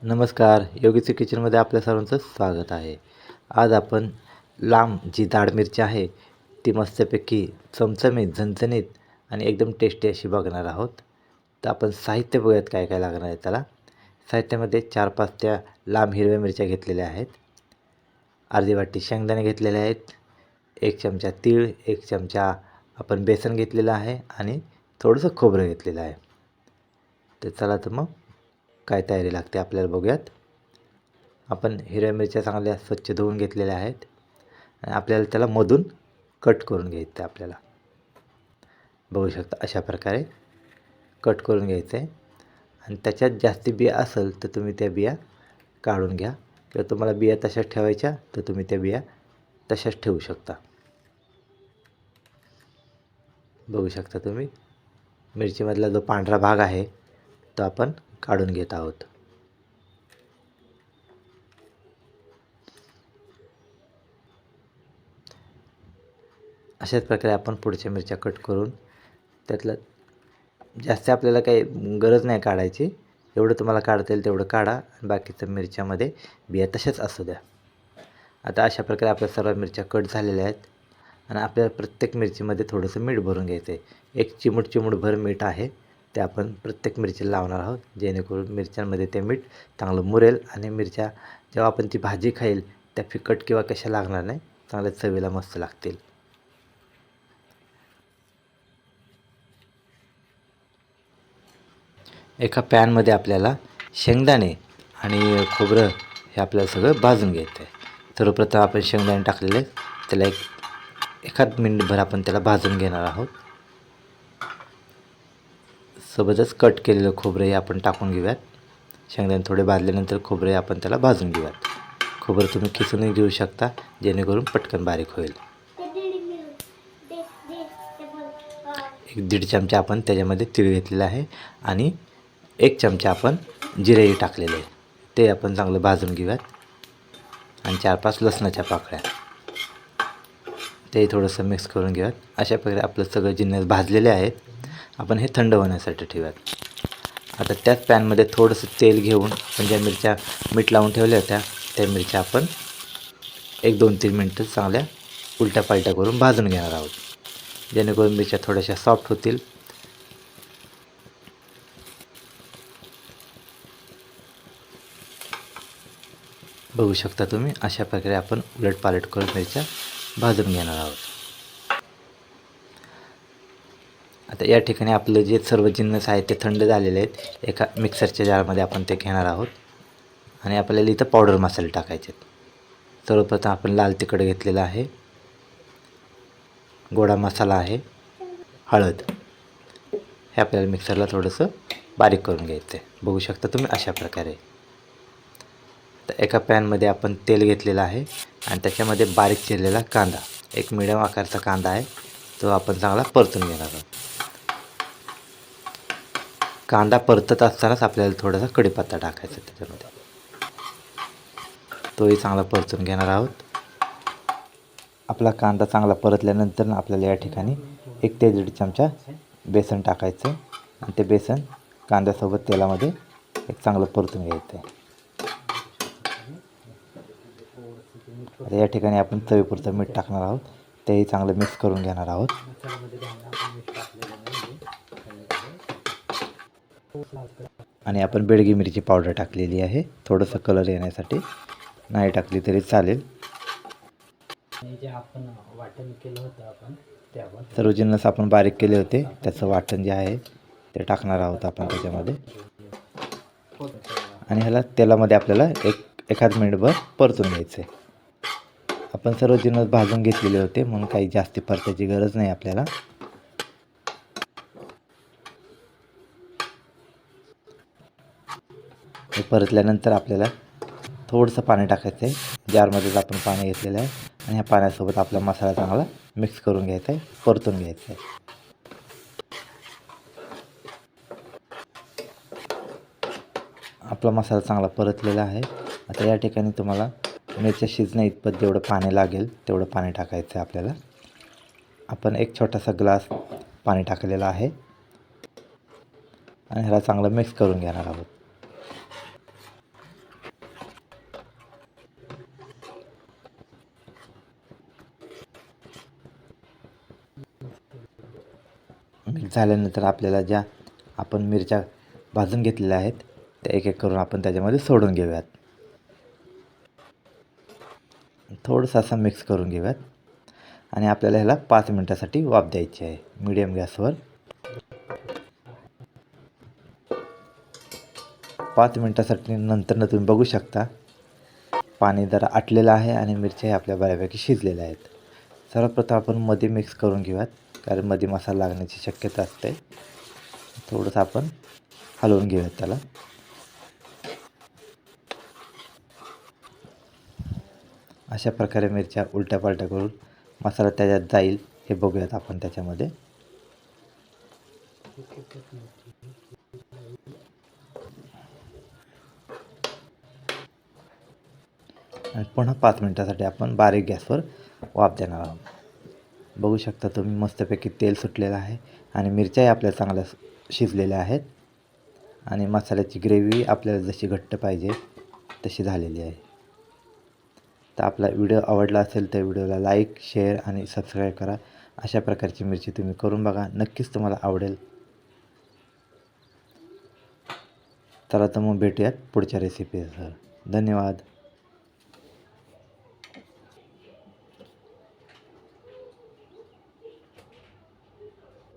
नमस्कार. योगीची किचनमध्ये आपल्या सर्वांचं स्वागत आहे. आज आपण लांब जी जाड मिरची आहे ती मस्तपैकी चमचमीत, झणझणीत आणि एकदम टेस्टी अशी बघणार आहोत. तर आपण साहित्य बघूयात काय काय लागणार आहे त्याला. साहित्यामध्ये 4-5 त्या लांब हिरव्या मिरच्या घेतलेल्या आहेत. अर्धी वाटी शेंगदाणे घेतलेले आहेत. 1 चमचा तीळ, 1 चमचा आपण बेसन घेतलेलं आहे आणि थोडंसं खोबरं घेतलेलं आहे. तर चला तर मग काय तयारी लागते आपल्याला बघूयात. आपण हिरव्या मिरच्या चांगल्या स्वच्छ धुवून घेतलेल्या आहेत आणि आपल्याला त्याला मधून कट करून घ्यायचं आहे. आपल्याला बघू शकता अशा प्रकारे कट करून घ्यायचं आहे आणि त्याच्यात जास्ती बिया असेल तर तुम्ही त्या बिया काढून घ्या किंवा तुम्हाला बिया तशाच ठेवायच्या तर तुम्ही त्या बिया तशाच ठेवू शकता. बघू शकता तुम्ही मिरचीमधला जो पांढरा भाग आहे तो आपण काढून घेत आहोत. अशाच प्रकारे आपण पुढच्या मिरच्या कट करून त्यातलं जास्त आपल्याला काही गरज नाही काढायची. एवढं तुम्हाला काढता येईल तेवढं काढा. बाकीचं मिरच्यामध्ये बिया तशाच असू द्या. आता अशा प्रकारे आपल्या सर्व मिरच्या कट झालेल्या आहेत आणि आपल्याला प्रत्येक मिरचीमध्ये थोडंसं मीठ भरून घ्यायचं आहे. एक चिमूटभर मीठ आहे ते आपण प्रत्येक मिरचीला लावणार आहोत, जेणेकरून मिरच्यांमध्ये ते मीठ चांगलं मुरेल आणि मिरच्या जेव्हा आपण ती भाजी खाईल त्या फिकट किंवा कशा लागणार नाही, चांगल्या चवीला मस्त लागतील. एका पॅनमध्ये आपल्याला शेंगदाणे आणि खोबरं हे आपल्याला सगळं भाजून घ्यायचं आहे. सर्वप्रथम आपण शेंगदाणे टाकलेले त्याला एखाद मिनिटभर आपण त्याला भाजून घेणार आहोत. सोबतच कट केलेलं खोबरंही आपण टाकून घेऊयात. शेंगदाणे थोडे भाजल्यानंतर खोबरे आपण त्याला भाजून घेऊयात. खोबरं तुम्ही खिसूनही घेऊ शकता जेणेकरून पटकन बारीक होईल. 1-1.5 चमचा आपण त्याच्यामध्ये तीळ घेतलेला आहे आणि 1 चमचा आपण जिरेही टाकलेले आहे. ते आपण चांगलं भाजून घेऊयात आणि 4-5 लसणाच्या पाकळ्या ते थोडंसं मिक्स करून घेऊयात. अशा प्रकारे आपलं सगळं जिन्नस भाजलेले आहेत. आपण हे थंड होण्यासाठी ठेवूयात. आता त्याच पॅनमध्ये थोडंसं तेल घेऊन आपण ज्या मिरच्या मीठ लावून ठेवल्या होत्या त्या मिरच्या आपण 1-2-3 मिनटं चांगल्या उलट्या पालट्या करून भाजून घेणार आहोत, जेणेकरून मिरच्या थोड्याशा सॉफ्ट होतील. बघू शकता तुम्ही अशा प्रकारे आपण उलटपालट करून मिरच्या भाजून घेणार आहोत. आता या ठिकाणी आपलं जे सर्व जिन्नस आहे ते थंड झालेले आहेत. एका मिक्सरच्या जारमध्ये आपण ते घेणार आहोत आणि आपल्याला इथं पावडर मसाले टाकायचे आहेत. सर्वप्रथम आपण लाल तिखट घेतलेलं आहे, गोडा मसाला आहे, हळद हे आपल्याला मिक्सरला थोडंसं बारीक करून घ्यायचं आहे. बघू शकता तुम्ही अशा प्रकारे. तर एका पॅनमध्ये आपण तेल घेतलेलं आहे आणि त्याच्यामध्ये बारीक चिरलेला कांदा, एक मिडियम आकारचा कांदा आहे, तो आपण चांगला परतून घेणार आहोत. कांदा परतत असतानाच आपल्याला थोडासा कढीपत्ता टाकायचा त्याच्यामध्ये, तोही चांगला परतून घेणार आहोत. आपला कांदा चांगला परतल्यानंतर आपल्याला या ठिकाणी 1 ते 1.5 चमचा बेसन टाकायचं आणि ते बेसन कांद्यासोबत तेलामध्ये एक चांगलं परतून घ्यायचं आहे. आता या ठिकाणी आपण चवीपुरतं मीठ टाकणार आहोत, तेही चांगलं मिक्स करून घेणार आहोत. आणि आपण बेडगी मिरची पावडर टाकलेली आहे थोडंसं कलर येण्यासाठी, नाही टाकली तरी चालेल. जे आपण वाटण केलं होतं सर्व जिन्नस आपण बारीक केले होते त्याचं वाटण जे आहे ते टाकणार आहोत आपण त्याच्यामध्ये आणि ह्याला तेलामध्ये आपल्याला एखाद मिनिटभर परतून घ्यायचं आहे. आपण सर्व जिन्नस भाजून घेतलेले होते म्हणून काही जास्ती परतायची गरज नाही आपल्याला. हे परतल्यानंतर आपल्याला थोडंसं पाणी टाकायचं आहे. जारमध्येच आपण पाणी घेतलेलं आहे आणि ह्या पाण्यासोबत आपला मसाला चांगला मिक्स करून घ्यायचा आहे, परतून घ्यायचा आहे. आपला मसाला चांगला परतलेला आहे. आता या ठिकाणी तुम्हाला मिरच्या शिजण्या इतपत जेवढं पाणी लागेल तेवढं पाणी टाकायचं आहे आपल्याला. आपण एक छोटासा ग्लास पाणी टाकलेलं आहे आणि ह्याला चांगलं मिक्स करून घेणार आहोत. मिक्स झाल्यानंतर आपल्याला ज्या आपण मिरच्या भाजून घेतलेल्या आहेत त्या एक एक करून आपण त्याच्यामध्ये सोडून घेऊयात. थोडंसं असं मिक्स करून घेऊयात आणि आपल्याला ह्याला 5 मिनटासाठी वाफ द्यायची आहे मीडियम गॅसवर. 5 मिनटासाठी नंतर तुम्ही बघू शकता पाणी जरा आटलेलं आहे आणि मिरच्या आपल्या बऱ्यापैकी शिजलेल्या आहेत. सर्वप्रथम आपण मध्ये मिक्स करून घेऊयात, कारण मध्ये मसाला लागण्याची शक्यता असते. थोडंसं आपण हलवून घेऊयात त्याला. अशा प्रकारे मिरच्या उलट्या पालट्या करून मसाला त्याच्यात जाईल हे बघूयात आपण त्याच्यामध्ये. आणि पुन्हा 5 मिनटासाठी आपण बारीक गॅसवर वाफ देणार आहोत. बघू शकता तुम्ही मस्तपैकी तेल सुटलेलं आहे आणि मिरच्याही आपल्या चांगल्या शिजलेल्या आहेत आणि मसाल्याची ग्रेव्ही आपल्याला जशी घट्ट पाहिजे तशी झालेली आहे. तर आपला व्हिडिओ आवडला असेल तर व्हिडिओला लाईक, शेअर आणि सबस्क्राईब करा. अशा प्रकारची मिरची तुम्ही करून बघा, नक्कीच तुम्हाला आवडेल. चला तर मग भेटूयात पुढच्या रेसिपीसह. धन्यवाद.